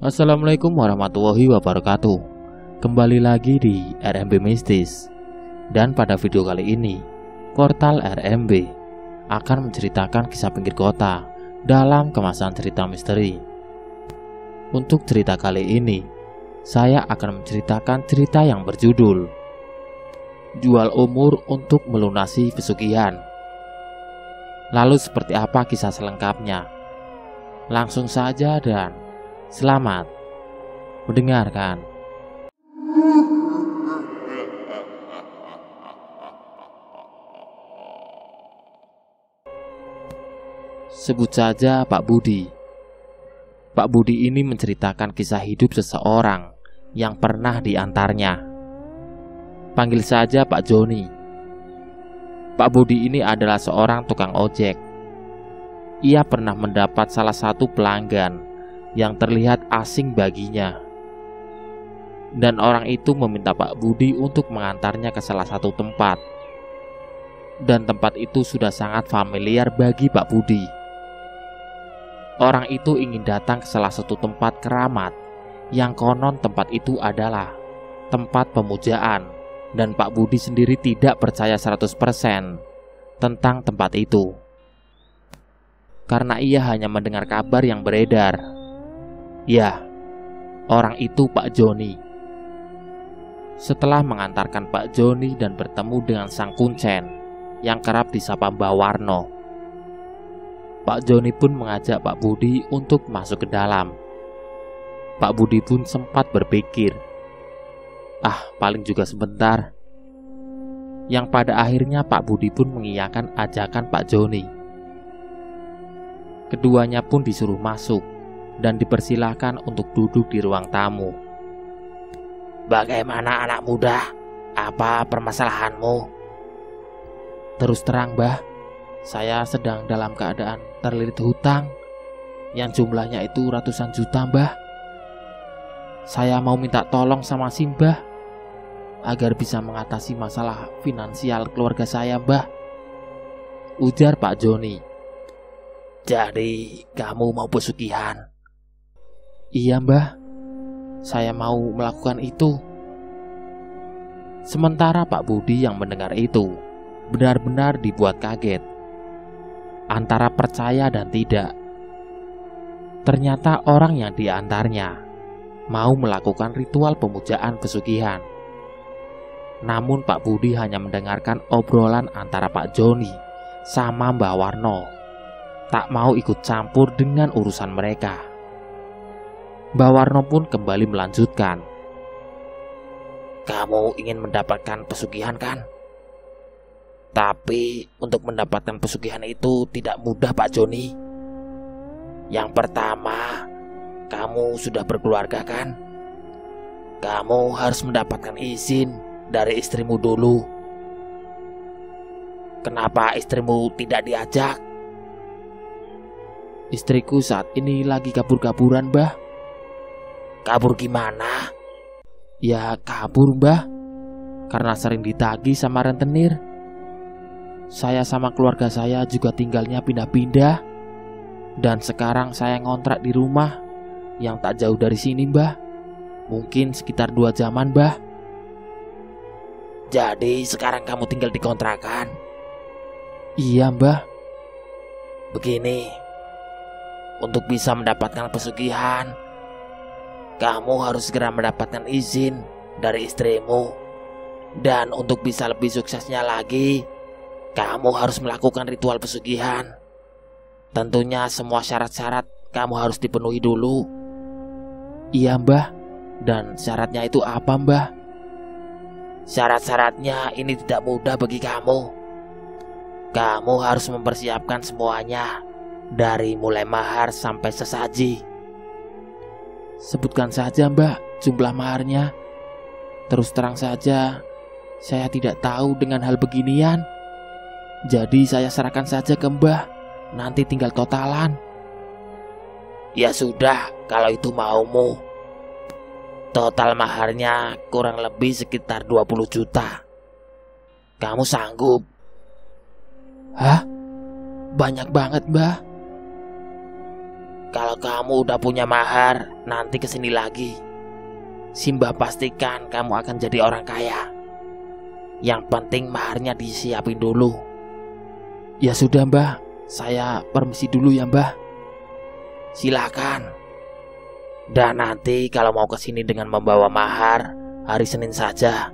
Assalamualaikum warahmatullahi wabarakatuh. Kembali lagi di RMB Mistis. Dan pada video kali ini, Portal RMB akan menceritakan kisah pinggir kota dalam kemasan cerita misteri. Untuk cerita kali ini, saya akan menceritakan cerita yang berjudul Jual Umur untuk Melunasi Pesugihan. Lalu seperti apa kisah selengkapnya? Langsung saja dan selamat mendengarkan. Sebut saja Pak Budi. Pak Budi ini menceritakan kisah hidup seseorang yang pernah diantarnya. Panggil saja Pak Joni. Pak Budi ini adalah seorang tukang ojek. Ia pernah mendapat salah satu pelanggan yang terlihat asing baginya. Dan orang itu meminta Pak Budi untuk mengantarnya ke salah satu tempat. Dan tempat itu sudah sangat familiar bagi Pak Budi. Orang itu ingin datang ke salah satu tempat keramat yang konon tempat itu adalah tempat pemujaan. Dan Pak Budi sendiri tidak percaya 100% tentang tempat itu, karena ia hanya mendengar kabar yang beredar. Ya, orang itu Pak Joni. Setelah mengantarkan Pak Joni dan bertemu dengan sang kuncen yang kerap disapa Mbak Warno, Pak Joni pun mengajak Pak Budi untuk masuk ke dalam. Pak Budi pun sempat berpikir, paling juga sebentar. Yang pada akhirnya Pak Budi pun mengiyakan ajakan Pak Joni. Keduanya pun disuruh masuk dan dipersilahkan untuk duduk di ruang tamu. "Bagaimana anak muda? Apa permasalahanmu?" "Terus terang, Mbah, saya sedang dalam keadaan terlilit hutang yang jumlahnya itu ratusan juta, Mbah. Saya mau minta tolong sama Simbah agar bisa mengatasi masalah finansial keluarga saya, Mbah," ujar Pak Joni. "Jadi kamu mau pesugihan?" "Iya, Mbah, saya mau melakukan itu." Sementara Pak Budi yang mendengar itu benar-benar dibuat kaget, antara percaya dan tidak. Ternyata orang yang diantarnya mau melakukan ritual pemujaan pesugihan. Namun Pak Budi hanya mendengarkan obrolan antara Pak Joni sama Mbak Warno, tak mau ikut campur dengan urusan mereka. Mbak Warno pun kembali melanjutkan, "Kamu ingin mendapatkan pesugihan kan? Tapi untuk mendapatkan pesugihan itu tidak mudah, Pak Joni. Yang pertama, kamu sudah berkeluarga kan? Kamu harus mendapatkan izin dari istrimu dulu." "Kenapa istrimu tidak diajak?" "Istriku saat ini lagi kabur-kaburan, Mbah." "Kabur gimana?" "Ya kabur, Mbah, karena sering ditagih sama rentenir. Saya sama keluarga saya juga tinggalnya pindah-pindah. Dan sekarang saya ngontrak di rumah yang tak jauh dari sini, Mbah. Mungkin sekitar 2 jaman, Mbah." "Jadi sekarang kamu tinggal di kontrakan?" "Iya, Mbah." "Begini, untuk bisa mendapatkan pesugihan, kamu harus segera mendapatkan izin dari istrimu. Dan untuk bisa lebih suksesnya lagi, kamu harus melakukan ritual pesugihan. Tentunya semua syarat-syarat kamu harus dipenuhi dulu." "Iya, Mbah. Dan syaratnya itu apa, Mbah?" "Syarat-syaratnya ini tidak mudah bagi kamu. Kamu harus mempersiapkan semuanya, dari mulai mahar sampai sesaji." "Sebutkan saja, Mbah, jumlah maharnya. Terus terang saja, saya tidak tahu dengan hal beginian. Jadi saya serahkan saja ke Mbah, nanti tinggal totalan." "Ya sudah, kalau itu maumu. Total maharnya kurang lebih sekitar 20 juta. Kamu sanggup?" "Hah? Banyak banget, Mbah." Kalau kamu udah punya mahar, nanti kesini lagi. Simbah pastikan kamu akan jadi orang kaya. Yang penting maharnya disiapin dulu. Ya sudah Mbah, saya permisi dulu ya Mbah. Silakan. Dan nanti kalau mau kesini dengan membawa mahar, hari Senin saja.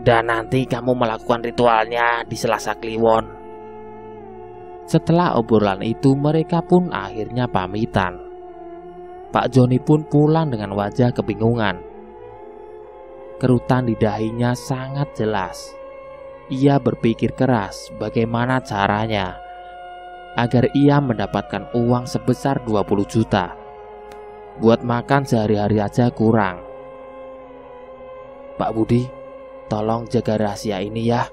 Dan nanti kamu melakukan ritualnya di Selasa Kliwon. Setelah obrolan itu mereka pun akhirnya pamitan. Pak Joni pun pulang dengan wajah kebingungan. Kerutan di dahinya sangat jelas. Ia berpikir keras bagaimana caranya agar ia mendapatkan uang sebesar 20 juta. Buat makan sehari-hari aja kurang. Pak Budi, tolong jaga rahasia ini ya.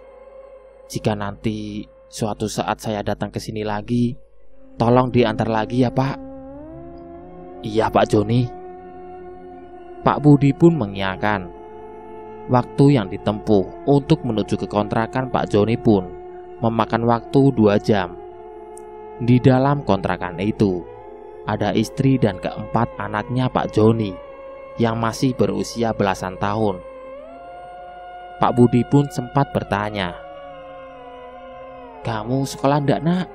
Jika nanti suatu saat saya datang ke sini lagi, tolong diantar lagi ya Pak. Iya Pak Joni. Pak Budi pun mengiyakan. Waktu yang ditempuh untuk menuju ke kontrakan Pak Joni pun memakan waktu 2 jam. Di dalam kontrakan itu ada istri dan keempat anaknya Pak Joni yang masih berusia belasan tahun. Pak Budi pun sempat bertanya, "Kamu sekolah ndak nak?"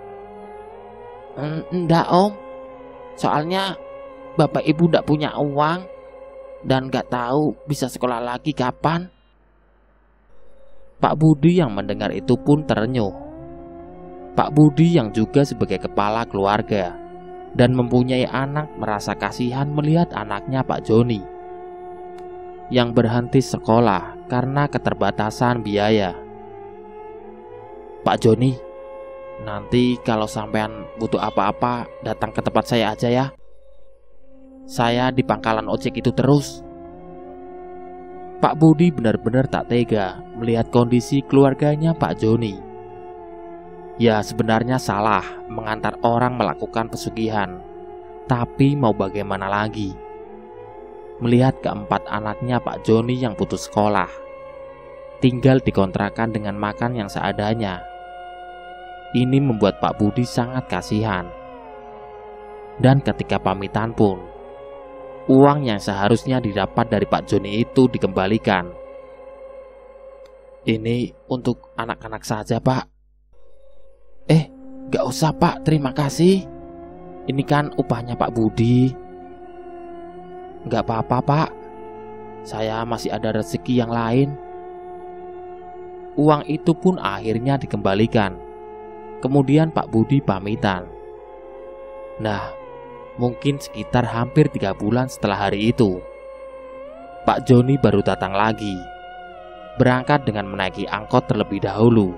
Enggak om. Soalnya bapak ibu ndak punya uang dan nggak tahu bisa sekolah lagi kapan. Pak Budi yang mendengar itu pun terenyuh. Pak Budi yang juga sebagai kepala keluarga dan mempunyai anak merasa kasihan melihat anaknya Pak Joni yang berhenti sekolah karena keterbatasan biaya. "Pak Joni, nanti kalau sampean butuh apa-apa datang ke tempat saya aja ya. Saya di pangkalan ojek itu terus." Pak Budi benar-benar tak tega melihat kondisi keluarganya Pak Joni. Ya sebenarnya salah mengantar orang melakukan pesugihan, tapi mau bagaimana lagi? Melihat keempat anaknya Pak Joni yang putus sekolah, tinggal di kontrakan dengan makan yang seadanya, ini membuat Pak Budi sangat kasihan. Dan ketika pamitan pun, uang yang seharusnya didapat dari Pak Joni itu dikembalikan. "Ini untuk anak-anak saja Pak." "Gak usah Pak, terima kasih. Ini kan upahnya Pak Budi." "Gak apa-apa Pak, saya masih ada rezeki yang lain." Uang itu pun akhirnya dikembalikan. Kemudian Pak Budi pamitan. Nah, mungkin sekitar hampir 3 bulan setelah hari itu, Pak Joni baru datang lagi. Berangkat dengan menaiki angkot terlebih dahulu,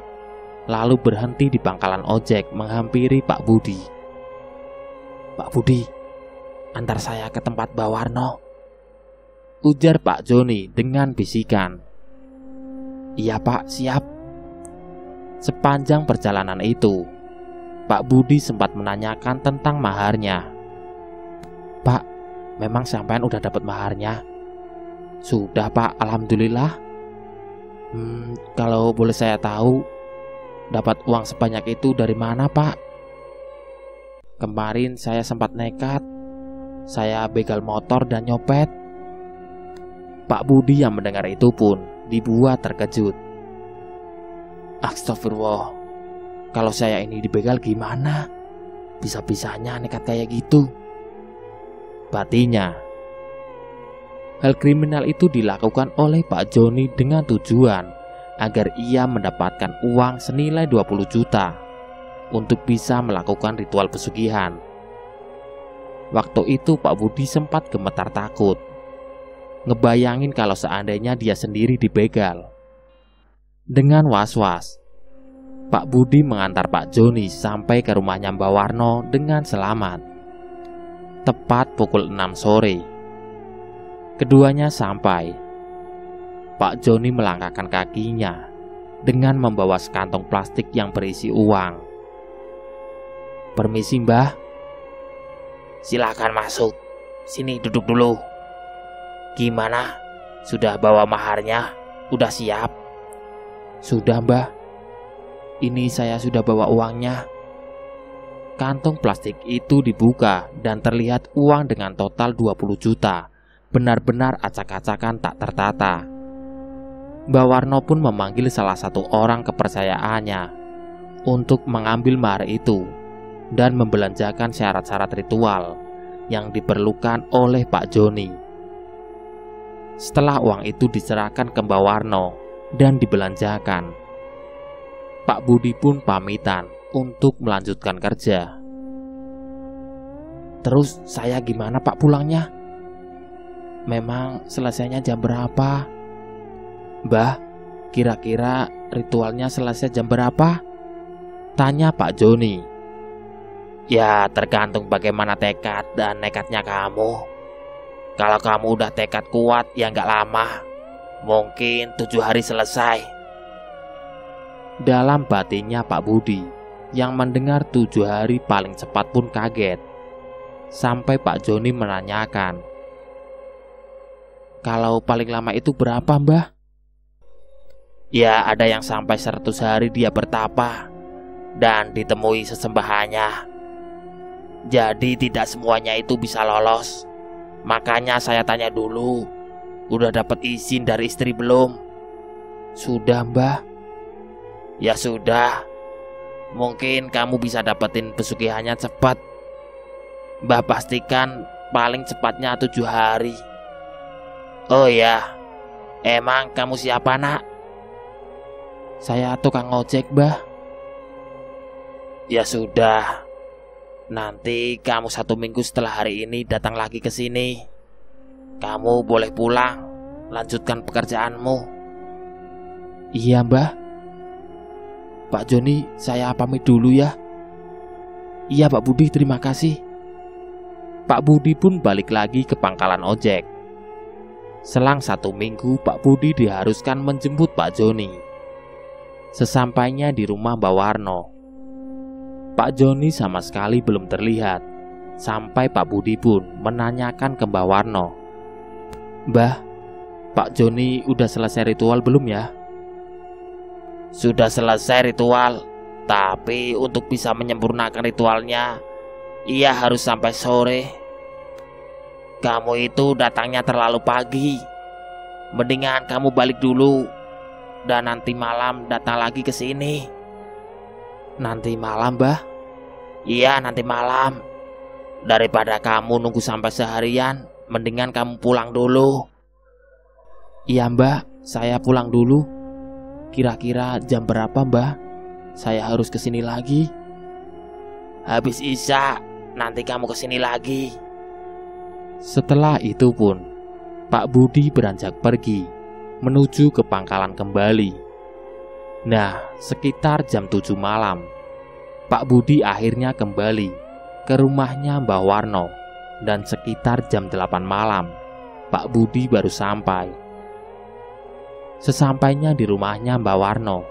lalu berhenti di pangkalan ojek menghampiri Pak Budi. "Pak Budi, antar saya ke tempat Mbak Warno," ujar Pak Joni dengan bisikan. "Iya Pak, siap." Sepanjang perjalanan itu, Pak Budi sempat menanyakan tentang maharnya. "Pak, memang sampean udah dapat maharnya?" "Sudah Pak, alhamdulillah." Kalau boleh saya tahu, dapat uang sebanyak itu dari mana Pak?" "Kemarin saya sempat nekat. Saya begal motor dan nyopet." Pak Budi yang mendengar itu pun dibuat terkejut. "Astagfirullah, kalau saya ini dibegal gimana? Bisa-bisanya nekat kayak gitu," batinya. Hal kriminal itu dilakukan oleh Pak Joni dengan tujuan agar ia mendapatkan uang senilai 20 juta untuk bisa melakukan ritual pesugihan. Waktu itu Pak Budi sempat gemetar takut, ngebayangin kalau seandainya dia sendiri dibegal. Dengan was-was, Pak Budi mengantar Pak Joni sampai ke rumahnya Mbak Warno dengan selamat. Tepat pukul 6 sore, keduanya sampai. Pak Joni melangkahkan kakinya dengan membawa sekantong plastik yang berisi uang. "Permisi Mbah." "Silakan masuk. Sini duduk dulu. Gimana? Sudah bawa maharnya? Udah siap?" "Sudah Mbah. Ini saya sudah bawa uangnya." Kantong plastik itu dibuka dan terlihat uang dengan total 20 juta. Benar-benar acak-acakan tak tertata. Mbah Warno pun memanggil salah satu orang kepercayaannya untuk mengambil mahar itu dan membelanjakan syarat-syarat ritual yang diperlukan oleh Pak Joni. Setelah uang itu diserahkan ke Mbah Warno dan dibelanjakan, Pak Budi pun pamitan untuk melanjutkan kerja. Terus saya gimana Pak pulangnya? Memang selesainya jam berapa? Mbah, kira-kira ritualnya selesai jam berapa? Tanya Pak Joni. Ya tergantung bagaimana tekad dan nekatnya kamu. Kalau kamu udah tekad kuat ya nggak lama, mungkin 7 hari selesai. Dalam batinnya Pak Budi yang mendengar 7 hari paling cepat pun kaget. Sampai Pak Joni menanyakan, kalau paling lama itu berapa Mbah? Ya ada yang sampai 100 hari dia bertapa dan ditemui sesembahannya. Jadi tidak semuanya itu bisa lolos. Makanya saya tanya dulu, udah dapat izin dari istri belum? Sudah Mbah. Ya sudah, mungkin kamu bisa dapetin pesugihannya cepat. Mbah pastikan paling cepatnya 7 hari. Oh ya, emang kamu siapa nak? Saya tukang ojek Mbah. Ya sudah, nanti kamu 1 minggu setelah hari ini datang lagi ke sini. Kamu boleh pulang, lanjutkan pekerjaanmu. Iya Mbah. Pak Joni, saya pamit dulu ya. Iya Pak Budi, terima kasih. Pak Budi pun balik lagi ke pangkalan ojek. Selang 1 minggu Pak Budi diharuskan menjemput Pak Joni. Sesampainya di rumah Mbah Warno, Pak Joni sama sekali belum terlihat. Sampai Pak Budi pun menanyakan ke Mbah Warno, Mbah, Pak Joni udah selesai ritual belum ya? Sudah selesai ritual, tapi untuk bisa menyempurnakan ritualnya, ia harus sampai sore. Kamu itu datangnya terlalu pagi. Mendingan kamu balik dulu dan nanti malam datang lagi ke sini. Nanti malam, Mbah? Iya, nanti malam. Daripada kamu nunggu sampai seharian, mendingan kamu pulang dulu. Iya, Mbah, saya pulang dulu. Kira-kira jam berapa, Mbah? Saya harus ke sini lagi. Habis isya, nanti kamu ke sini lagi. Setelah itu pun, Pak Budi beranjak pergi menuju ke pangkalan kembali. Nah, sekitar jam 7 malam, Pak Budi akhirnya kembali ke rumahnya Mbah Warno. Dan sekitar jam 8 malam, Pak Budi baru sampai. Sesampainya di rumahnya Mbah Warno,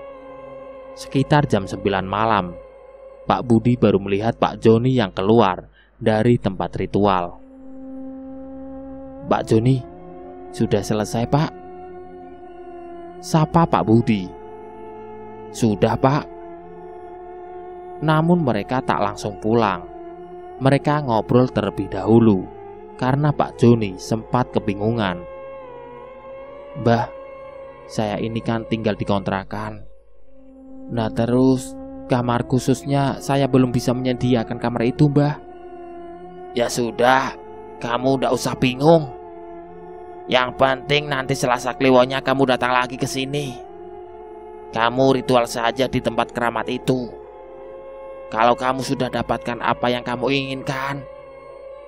sekitar jam 9 malam, Pak Budi baru melihat Pak Joni yang keluar dari tempat ritual. Pak Joni, sudah selesai Pak? Sapa Pak Budi. Sudah Pak. Namun mereka tak langsung pulang. Mereka ngobrol terlebih dahulu karena Pak Joni sempat kebingungan. Mbah, saya ini kan tinggal di kontrakan. Nah terus kamar khususnya saya belum bisa menyediakan kamar itu Mbah. Ya sudah, kamu udah usah bingung. Yang penting nanti Selasa Kliwonnya kamu datang lagi ke sini. Kamu ritual saja di tempat keramat itu. Kalau kamu sudah dapatkan apa yang kamu inginkan,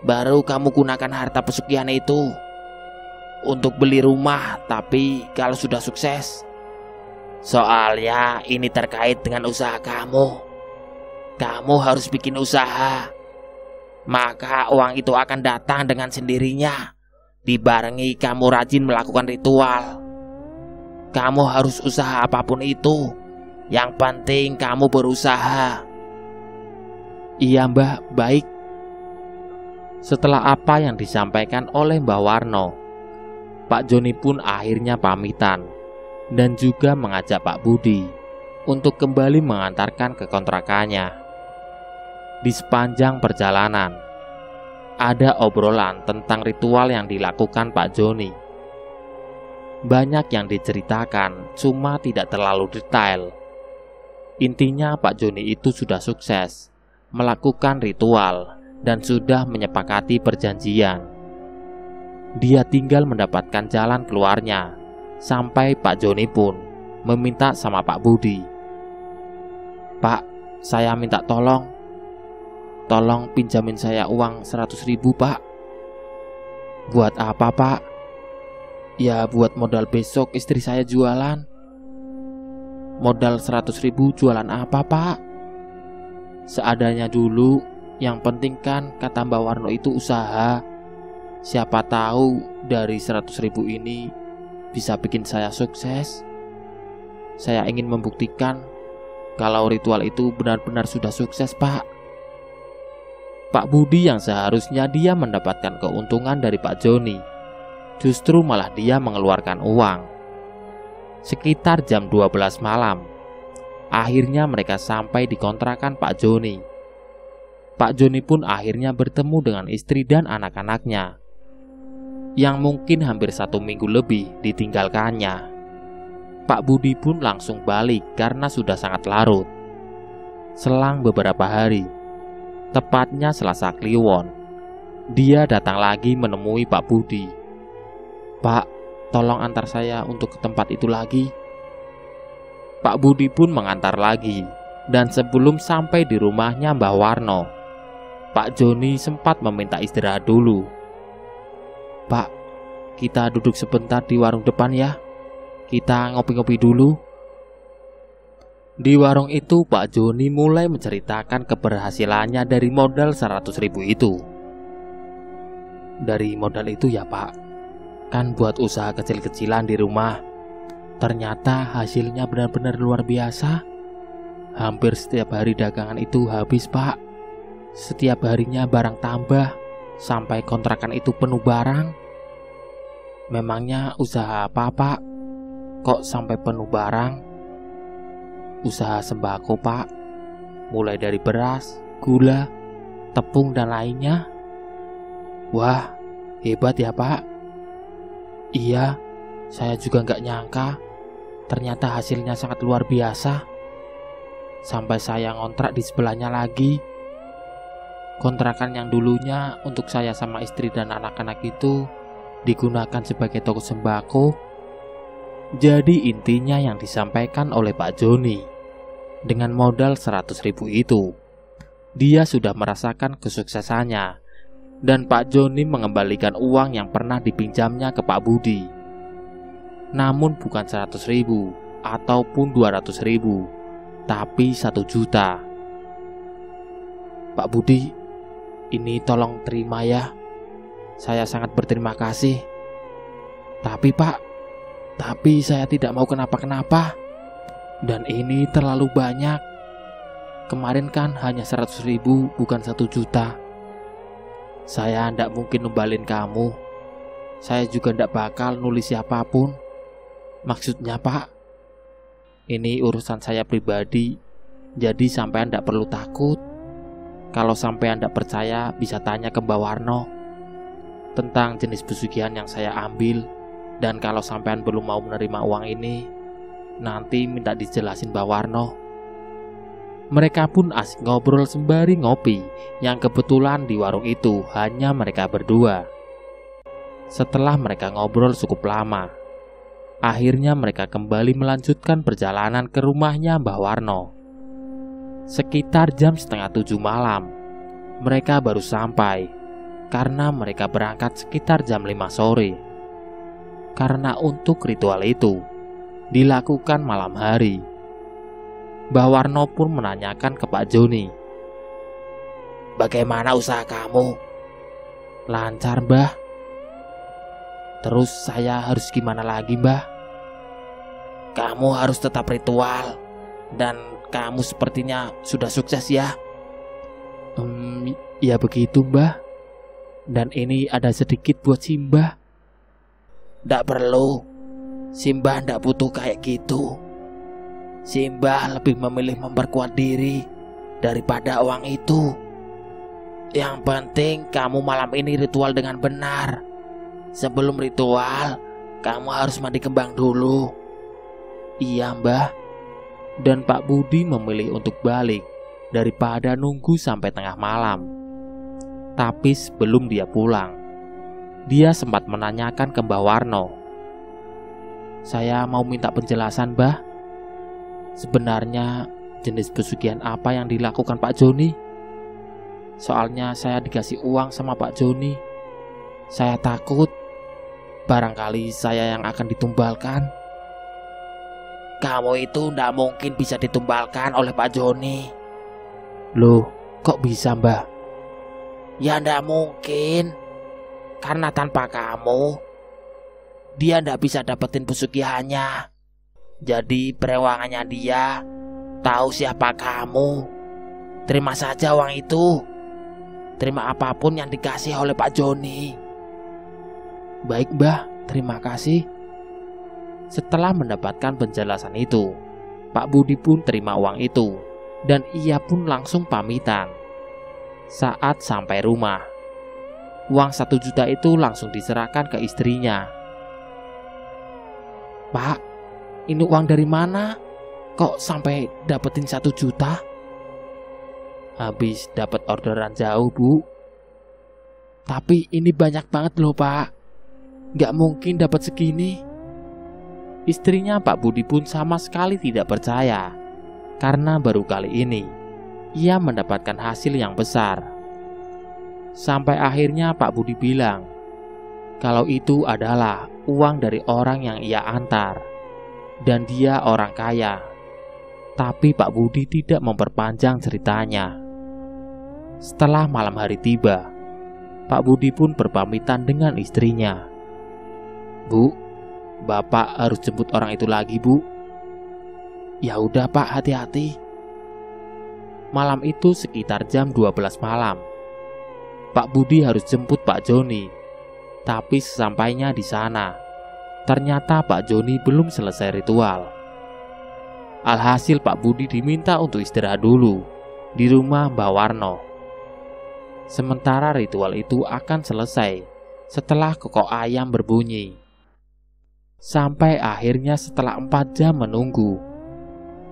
baru kamu gunakan harta pesugihan itu untuk beli rumah. Tapi kalau sudah sukses, soalnya ini terkait dengan usaha kamu. Kamu harus bikin usaha, maka uang itu akan datang dengan sendirinya, dibarengi kamu rajin melakukan ritual. Kamu harus usaha apapun itu, yang penting kamu berusaha. Iya Mbah, baik. Setelah apa yang disampaikan oleh Mbah Warno, Pak Joni pun akhirnya pamitan dan juga mengajak Pak Budi untuk kembali mengantarkan ke kontrakannya. Di sepanjang perjalanan, ada obrolan tentang ritual yang dilakukan Pak Joni. Banyak yang diceritakan, cuma tidak terlalu detail. Intinya Pak Joni itu sudah sukses melakukan ritual dan sudah menyepakati perjanjian. Dia tinggal mendapatkan jalan keluarnya, sampai Pak Joni pun meminta sama Pak Budi. "Pak, saya minta tolong pinjamin saya uang 100.000 Pak." "Buat apa Pak?" "Ya buat modal besok istri saya jualan." "Modal 100.000 jualan apa Pak?" "Seadanya dulu, yang penting kan kata Mbak Warno itu usaha. Siapa tahu dari 100.000 ini bisa bikin saya sukses. Saya ingin membuktikan kalau ritual itu benar-benar sudah sukses Pak." Pak Budi yang seharusnya dia mendapatkan keuntungan dari Pak Joni, justru malah dia mengeluarkan uang. Sekitar jam 12 malam, akhirnya mereka sampai di kontrakan Pak Joni. Pak Joni pun akhirnya bertemu dengan istri dan anak-anaknya, yang mungkin hampir 1 minggu lebih ditinggalkannya. Pak Budi pun langsung balik karena sudah sangat larut. Selang beberapa hari, tepatnya Selasa Kliwon, dia datang lagi menemui Pak Budi. "Pak, tolong antar saya untuk ke tempat itu lagi." Pak Budi pun mengantar lagi, dan sebelum sampai di rumahnya Mbah Warno, Pak Joni sempat meminta istirahat dulu. "Pak, kita duduk sebentar di warung depan ya. Kita ngopi-ngopi dulu." Di warung itu Pak Joni mulai menceritakan keberhasilannya dari modal 100.000 itu. "Dari modal itu ya Pak, kan buat usaha kecil-kecilan di rumah. Ternyata hasilnya benar-benar luar biasa. Hampir setiap hari dagangan itu habis Pak. Setiap harinya barang tambah, sampai kontrakan itu penuh barang." "Memangnya usaha apa Pak? Kok sampai penuh barang?" "Usaha sembako Pak, mulai dari beras, gula, tepung dan lainnya." "Wah, hebat ya Pak." "Iya, saya juga nggak nyangka. Ternyata hasilnya sangat luar biasa. Sampai saya ngontrak di sebelahnya lagi. Kontrakan yang dulunya untuk saya sama istri dan anak-anak itu digunakan sebagai toko sembako." Jadi intinya yang disampaikan oleh Pak Joni, dengan modal 100.000 itu, dia sudah merasakan kesuksesannya, dan Pak Joni mengembalikan uang yang pernah dipinjamnya ke Pak Budi. Namun bukan 100.000 ataupun 200.000, tapi 1 juta. "Pak Budi, ini tolong terima ya. Saya sangat berterima kasih. Tapi saya tidak mau kenapa-kenapa. Dan ini terlalu banyak. Kemarin kan hanya 100.000, bukan 1 juta. Saya tidak mungkin numbalin kamu. Saya juga tidak bakal nulis siapapun. Maksudnya Pak, ini urusan saya pribadi. Jadi sampean tidak perlu takut. Kalau sampean tidak percaya, bisa tanya ke Mbak Warno tentang jenis pesugihan yang saya ambil. Dan kalau sampean belum mau menerima uang ini, nanti minta dijelasin Mbak Warno." Mereka pun asik ngobrol sembari ngopi, yang kebetulan di warung itu hanya mereka berdua. Setelah mereka ngobrol cukup lama, akhirnya mereka kembali melanjutkan perjalanan ke rumahnya Mbah Warno. Sekitar jam 6:30 malam, mereka baru sampai, karena mereka berangkat sekitar jam 5 sore. Karena untuk ritual itu dilakukan malam hari. Mbah Warno pun menanyakan ke Pak Joni, "Bagaimana usaha kamu?" "Lancar Mbah." "Terus saya harus gimana lagi Mbah?" "Kamu harus tetap ritual. Dan kamu sepertinya sudah sukses ya." Ya begitu Mbah. Dan ini ada sedikit buat Simbah." "Ndak perlu. Simbah ndak butuh kayak gitu. Simbah lebih memilih memperkuat diri daripada uang itu. Yang penting kamu malam ini ritual dengan benar. Sebelum ritual, kamu harus mandi kembang dulu. Iya Mbah. Dan Pak Budi memilih untuk balik daripada nunggu sampai tengah malam. Tapi sebelum dia pulang, dia sempat menanyakan ke Mbah Warno. Saya mau minta penjelasan Mbah. Sebenarnya jenis pesugihan apa yang dilakukan Pak Joni? Soalnya saya dikasih uang sama Pak Joni. Saya takut barangkali saya yang akan ditumbalkan. Kamu itu tidak mungkin bisa ditumbalkan oleh Pak Joni. Loh, kok bisa Mbah? Ya tidak mungkin. Karena tanpa kamu, dia tidak bisa dapetin pesugihannya. Jadi perewangannya dia tahu siapa kamu. Terima saja uang itu. Terima apapun yang dikasih oleh Pak Joni. Baik Mbah, terima kasih. Setelah mendapatkan penjelasan itu, Pak Budi pun terima uang itu, dan ia pun langsung pamitan. Saat sampai rumah, uang 1 juta itu langsung diserahkan ke istrinya. Pak, ini uang dari mana? Kok sampai dapetin 1 juta? Habis dapat orderan jauh Bu. Tapi ini banyak banget loh Pak. Gak mungkin dapat segini. Istrinya Pak Budi pun sama sekali tidak percaya, karena baru kali ini ia mendapatkan hasil yang besar. Sampai akhirnya Pak Budi bilang kalau itu adalah uang dari orang yang ia antar, dan dia orang kaya. Tapi Pak Budi tidak memperpanjang ceritanya. Setelah malam hari tiba, Pak Budi pun berpamitan dengan istrinya. Bu, Bapak harus jemput orang itu lagi Bu. Ya udah Pak, hati-hati. Malam itu sekitar jam 12 malam, Pak Budi harus jemput Pak Joni. Tapi sesampainya di sana, ternyata Pak Joni belum selesai ritual. Alhasil Pak Budi diminta untuk istirahat dulu di rumah Mbah Warno. Sementara ritual itu akan selesai setelah kokok ayam berbunyi. Sampai akhirnya setelah 4 jam menunggu,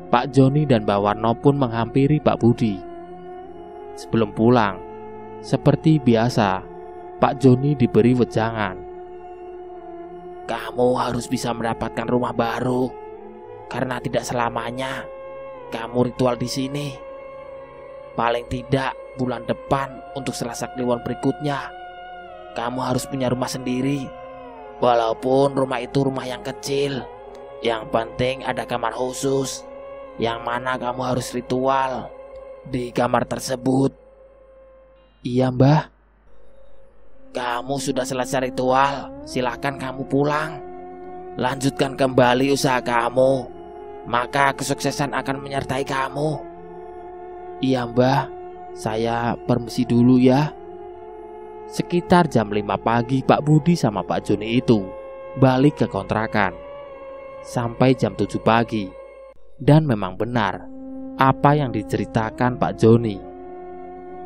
Pak Joni dan Mbah Warno pun menghampiri Pak Budi. Sebelum pulang, seperti biasa, Pak Joni diberi wejangan. Kamu harus bisa mendapatkan rumah baru, karena tidak selamanya kamu ritual di sini. Paling tidak bulan depan untuk Selasa Kliwon berikutnya, kamu harus punya rumah sendiri. Walaupun rumah itu rumah yang kecil, yang penting ada kamar khusus, yang mana kamu harus ritual di kamar tersebut. Iya Mbah. Kamu sudah selesai ritual, silakan kamu pulang. Lanjutkan kembali usaha kamu, maka kesuksesan akan menyertai kamu. Iya Mbah, saya permisi dulu ya. Sekitar jam 5 pagi Pak Budi sama Pak Joni itu balik ke kontrakan sampai jam 7 pagi. Dan memang benar apa yang diceritakan Pak Joni.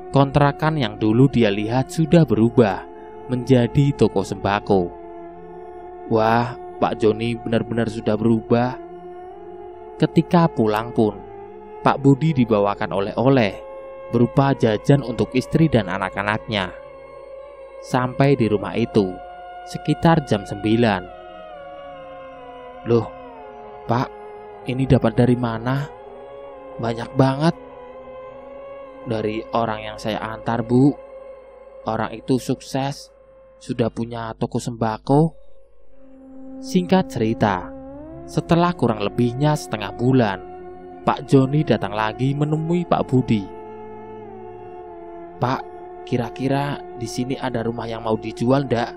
Kontrakan yang dulu dia lihat sudah berubah menjadi toko sembako. Wah, Pak Joni benar-benar sudah berubah. Ketika pulang pun, Pak Budi dibawakan oleh-oleh berupa jajan untuk istri dan anak-anaknya. Sampai di rumah itu sekitar jam 9. Loh, Pak, ini dapat dari mana? Banyak banget. Dari orang yang saya antar Bu. Orang itu sukses, sudah punya toko sembako. Singkat cerita, setelah kurang lebihnya setengah bulan, Pak Joni datang lagi menemui Pak Budi. Pak, kira-kira di sini ada rumah yang mau dijual ndak?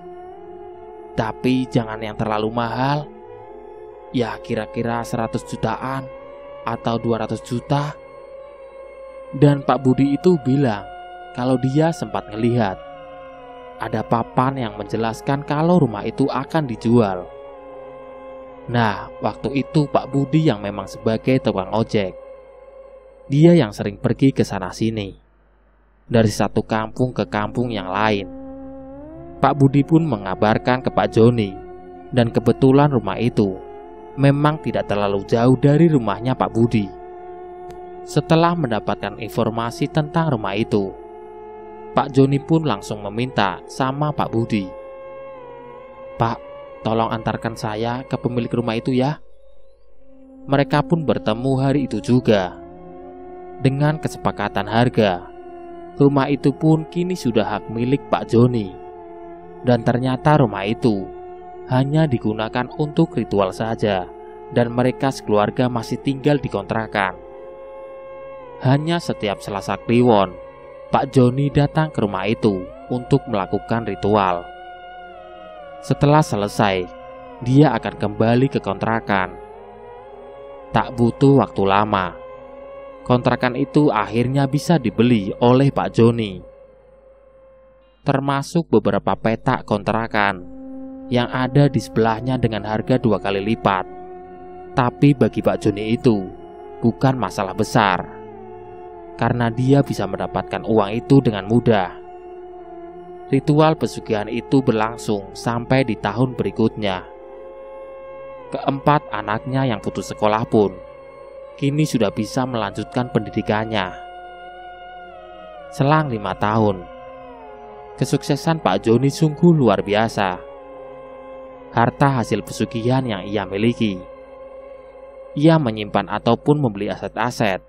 Tapi jangan yang terlalu mahal. Ya kira-kira 100 jutaan atau 200 juta. Dan Pak Budi itu bilang kalau dia sempat ngelihat ada papan yang menjelaskan kalau rumah itu akan dijual. Nah, waktu itu Pak Budi yang memang sebagai tukang ojek, dia yang sering pergi ke sana sini. dari satu kampung ke kampung yang lain. Pak Budi pun mengabarkan ke Pak Joni, dan kebetulan rumah itu memang tidak terlalu jauh dari rumahnya Pak Budi. Setelah mendapatkan informasi tentang rumah itu, Pak Joni pun langsung meminta sama Pak Budi, "Pak, tolong antarkan saya ke pemilik rumah itu ya." Mereka pun bertemu hari itu juga. Dengan kesepakatan harga, rumah itu pun kini sudah hak milik Pak Joni. Dan ternyata rumah itu hanya digunakan untuk ritual saja, dan mereka sekeluarga masih tinggal di kontrakan. Hanya setiap Selasa Kliwon, Pak Joni datang ke rumah itu untuk melakukan ritual. Setelah selesai, dia akan kembali ke kontrakan. Tak butuh waktu lama, kontrakan itu akhirnya bisa dibeli oleh Pak Joni. Termasuk beberapa petak kontrakan yang ada di sebelahnya dengan harga 2 kali lipat. Tapi bagi Pak Joni itu bukan masalah besar, karena dia bisa mendapatkan uang itu dengan mudah. Ritual pesugihan itu berlangsung sampai di tahun berikutnya. Keempat anaknya yang putus sekolah pun kini sudah bisa melanjutkan pendidikannya. Selang 5 tahun, kesuksesan Pak Joni sungguh luar biasa. Harta hasil pesugihan yang ia miliki, ia menyimpan ataupun membeli aset-aset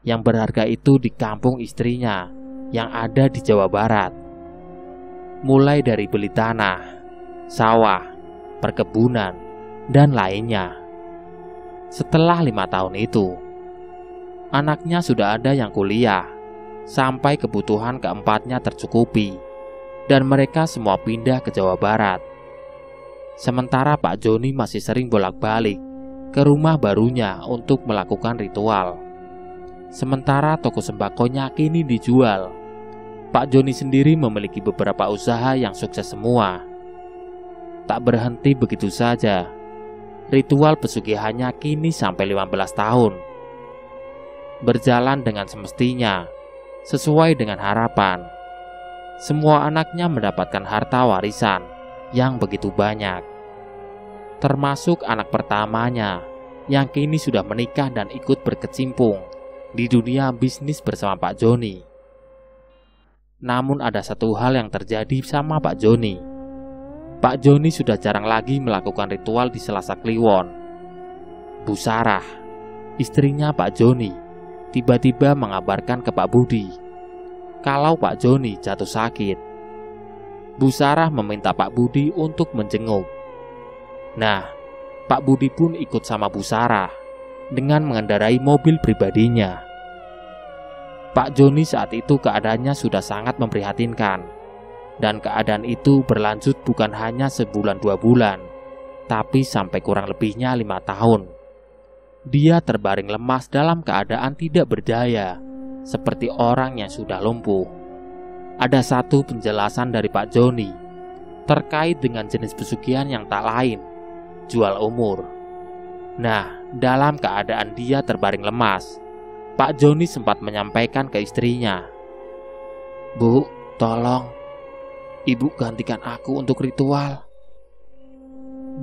yang berharga itu di kampung istrinya yang ada di Jawa Barat. Mulai dari beli tanah, sawah, perkebunan, dan lainnya. Setelah 5 tahun itu, anaknya sudah ada yang kuliah, sampai kebutuhan keempatnya tercukupi, dan mereka semua pindah ke Jawa Barat. Sementara Pak Joni masih sering bolak-balik ke rumah barunya untuk melakukan ritual. Sementara toko sembakonya kini dijual, Pak Joni sendiri memiliki beberapa usaha yang sukses semua. Tak berhenti begitu saja, ritual pesugihannya kini sampai 15 tahun. Berjalan dengan semestinya, sesuai dengan harapan. Semua anaknya mendapatkan harta warisan yang begitu banyak. Termasuk anak pertamanya yang kini sudah menikah dan ikut berkecimpung di dunia bisnis bersama Pak Joni. Namun ada satu hal yang terjadi sama Pak Joni. Pak Joni sudah jarang lagi melakukan ritual di Selasa Kliwon. Bu Sarah, istrinya Pak Joni, tiba-tiba mengabarkan ke Pak Budi kalau Pak Joni jatuh sakit. Bu Sarah meminta Pak Budi untuk menjenguk. Nah, Pak Budi pun ikut sama Bu Sarah dengan mengendarai mobil pribadinya. Pak Joni saat itu keadaannya sudah sangat memprihatinkan. Dan keadaan itu berlanjut bukan hanya sebulan 2 bulan, tapi sampai kurang lebihnya 5 tahun. Dia terbaring lemas dalam keadaan tidak berdaya, seperti orang yang sudah lumpuh. Ada satu penjelasan dari Pak Joni terkait dengan jenis pesugihan yang tak lain, jual umur. Nah, dalam keadaan dia terbaring lemas, Pak Joni sempat menyampaikan ke istrinya, "Bu, tolong Ibu gantikan aku untuk ritual."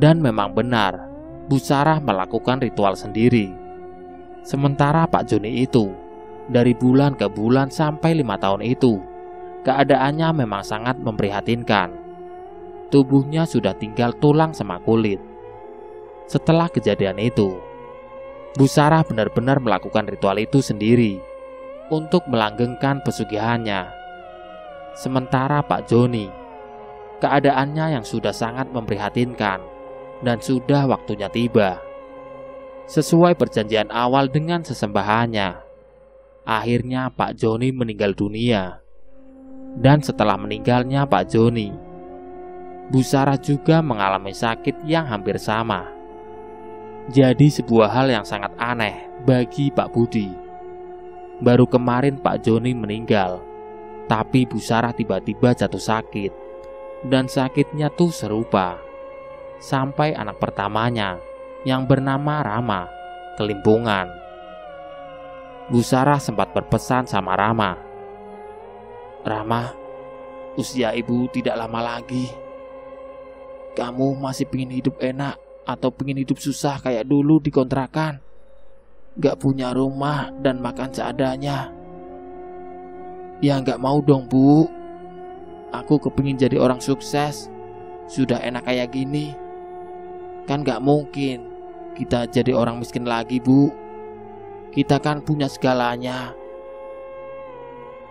Dan memang benar, Bu Sarah melakukan ritual sendiri. Sementara Pak Joni itu, dari bulan ke bulan sampai 5 tahun itu, keadaannya memang sangat memprihatinkan. Tubuhnya sudah tinggal tulang sama kulit. Setelah kejadian itu, Bu Sarah benar-benar melakukan ritual itu sendiri untuk melanggengkan pesugihannya. Sementara Pak Joni, keadaannya yang sudah sangat memprihatinkan dan sudah waktunya tiba. Sesuai perjanjian awal dengan sesembahannya, akhirnya Pak Joni meninggal dunia. Dan setelah meninggalnya Pak Joni, Bu Sarah juga mengalami sakit yang hampir sama. Jadi sebuah hal yang sangat aneh bagi Pak Budi. Baru kemarin Pak Joni meninggal, tapi Bu Sarah tiba-tiba jatuh sakit. Dan sakitnya tuh serupa. Sampai anak pertamanya yang bernama Rama kelimpungan. Bu Sarah sempat berpesan sama Rama, Rama, usia ibu tidak lama lagi. Kamu masih pingin hidup enak atau pingin hidup susah kayak dulu di kontrakan? Gak punya rumah dan makan seadanya? Ya gak mau dong, Bu. Aku kepingin jadi orang sukses. Sudah enak kayak gini. Kan gak mungkin kita jadi orang miskin lagi, Bu. Kita kan punya segalanya.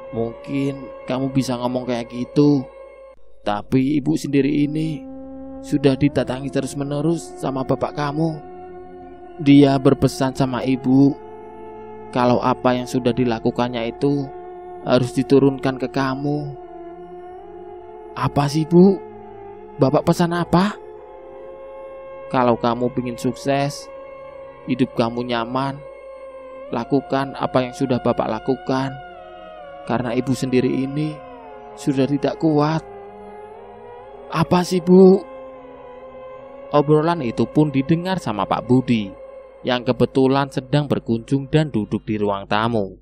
Mungkin kamu bisa ngomong kayak gitu, tapi ibu sendiri ini sudah didatangi terus-menerus sama bapak kamu. Dia berpesan sama ibu kalau apa yang sudah dilakukannya itu harus diturunkan ke kamu. Apa sih, Bu? Bapak pesan apa? Kalau kamu ingin sukses, hidup kamu nyaman, lakukan apa yang sudah bapak lakukan. Karena ibu sendiri ini sudah tidak kuat. Apa sih, Bu? Obrolan itu pun didengar sama Pak Budi, yang kebetulan sedang berkunjung dan duduk di ruang tamu.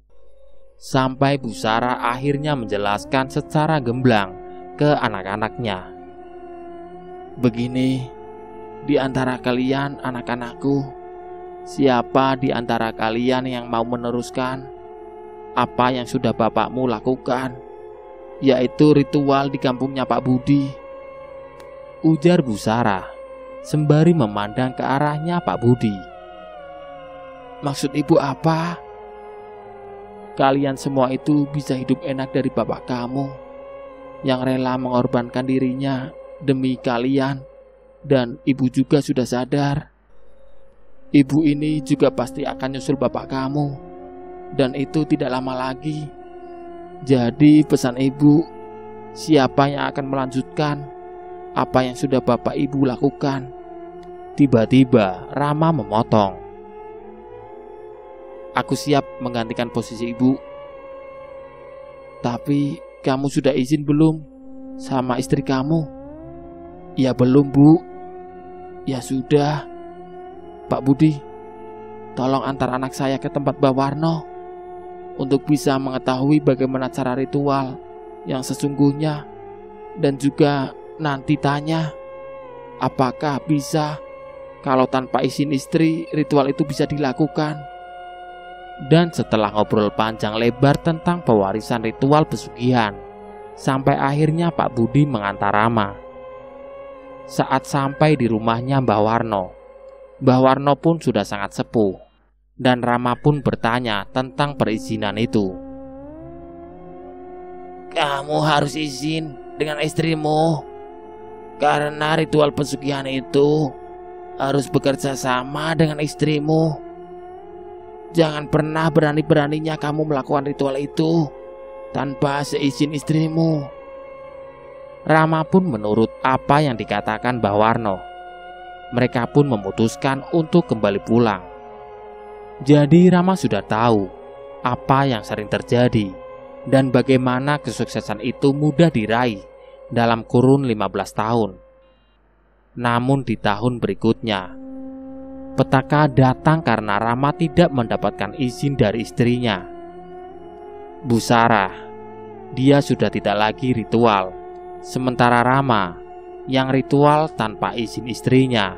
Sampai Bu Sarah akhirnya menjelaskan secara gamblang ke anak-anaknya. Begini, di antara kalian anak-anakku, siapa di antara kalian yang mau meneruskan apa yang sudah bapakmu lakukan, yaitu ritual di kampungnya Pak Budi? Ujar Bu Sarah sembari memandang ke arahnya Pak Budi. Maksud ibu apa? Kalian semua itu bisa hidup enak dari bapak kamu yang rela mengorbankan dirinya demi kalian, dan ibu juga sudah sadar ibu ini juga pasti akan nyusul bapak kamu, dan itu tidak lama lagi. Jadi pesan ibu, siapa yang akan melanjutkan apa yang sudah bapak ibu lakukan? Tiba-tiba Rama memotong. Aku siap menggantikan posisi ibu. Tapi kamu sudah izin belum sama istri kamu? Ya belum, Bu. Ya sudah. Pak Budi, tolong antar anak saya ke tempat Mbak Warno untuk bisa mengetahui bagaimana cara ritual yang sesungguhnya, dan juga nanti tanya apakah bisa kalau tanpa izin istri ritual itu bisa dilakukan. Dan setelah ngobrol panjang lebar tentang pewarisan ritual pesugihan, sampai akhirnya Pak Budi mengantar Rama. Saat sampai di rumahnya Mbah Warno pun sudah sangat sepuh, dan Rama pun bertanya tentang perizinan itu. Kamu harus izin dengan istrimu, karena ritual pesugihan itu harus bekerja sama dengan istrimu. Jangan pernah berani-beraninya kamu melakukan ritual itu tanpa seizin istrimu. Rama pun menurut apa yang dikatakan Mbah Warno. Mereka pun memutuskan untuk kembali pulang. Jadi Rama sudah tahu apa yang sering terjadi dan bagaimana kesuksesan itu mudah diraih dalam kurun 15 tahun. Namun di tahun berikutnya, petaka datang karena Rama tidak mendapatkan izin dari istrinya, Bu Sarah. Dia sudah tidak lagi ritual, sementara Rama yang ritual tanpa izin istrinya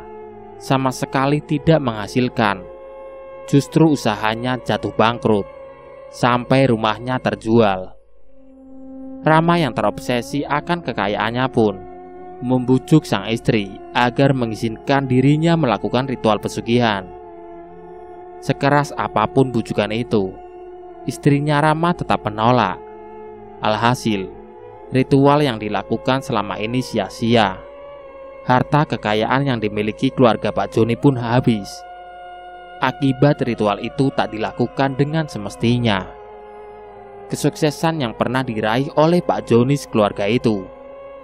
sama sekali tidak menghasilkan. Justru usahanya jatuh bangkrut sampai rumahnya terjual. Rama yang terobsesi akan kekayaannya pun membujuk sang istri agar mengizinkan dirinya melakukan ritual pesugihan. Sekeras apapun bujukan itu, istrinya Rama tetap menolak. Alhasil, ritual yang dilakukan selama ini sia-sia. Harta kekayaan yang dimiliki keluarga Pak Joni pun habis. Akibat ritual itu tak dilakukan dengan semestinya. Kesuksesan yang pernah diraih oleh Pak Joni keluarga itu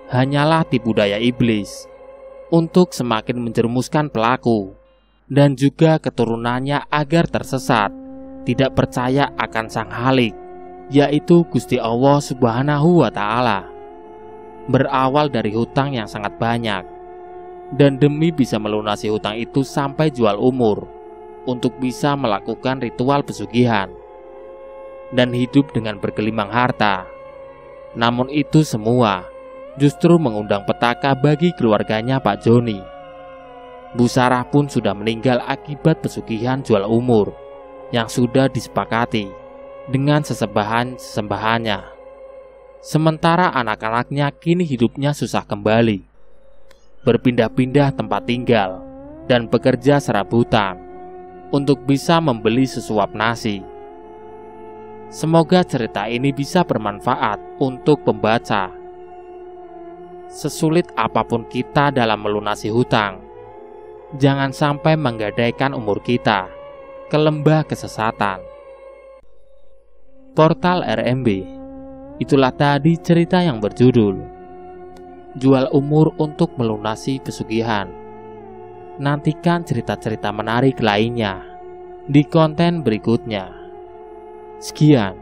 hanyalah tipu daya iblis untuk semakin menjerumuskan pelaku dan juga keturunannya agar tersesat, tidak percaya akan Sang Halik, yaitu Gusti Allah Subhanahu wa Ta'ala. Berawal dari hutang yang sangat banyak, dan demi bisa melunasi hutang itu sampai jual umur untuk bisa melakukan ritual pesugihan dan hidup dengan bergelimang harta. Namun itu semua justru mengundang petaka bagi keluarganya Pak Joni. Bu Sarah pun sudah meninggal akibat pesugihan jual umur yang sudah disepakati dengan sesembahan-sesembahannya. Sementara anak-anaknya kini hidupnya susah kembali, berpindah-pindah tempat tinggal dan bekerja serabutan untuk bisa membeli sesuap nasi. Semoga cerita ini bisa bermanfaat untuk pembaca. Sesulit apapun kita dalam melunasi hutang, jangan sampai menggadaikan umur kita ke lembah kesesatan. Portal RMB. Itulah tadi cerita yang berjudul Jual Umur untuk Melunasi Pesugihan. Nantikan cerita-cerita menarik lainnya di konten berikutnya. Sekian.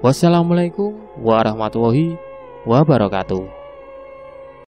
Wassalamualaikum warahmatullahi wabarakatuh.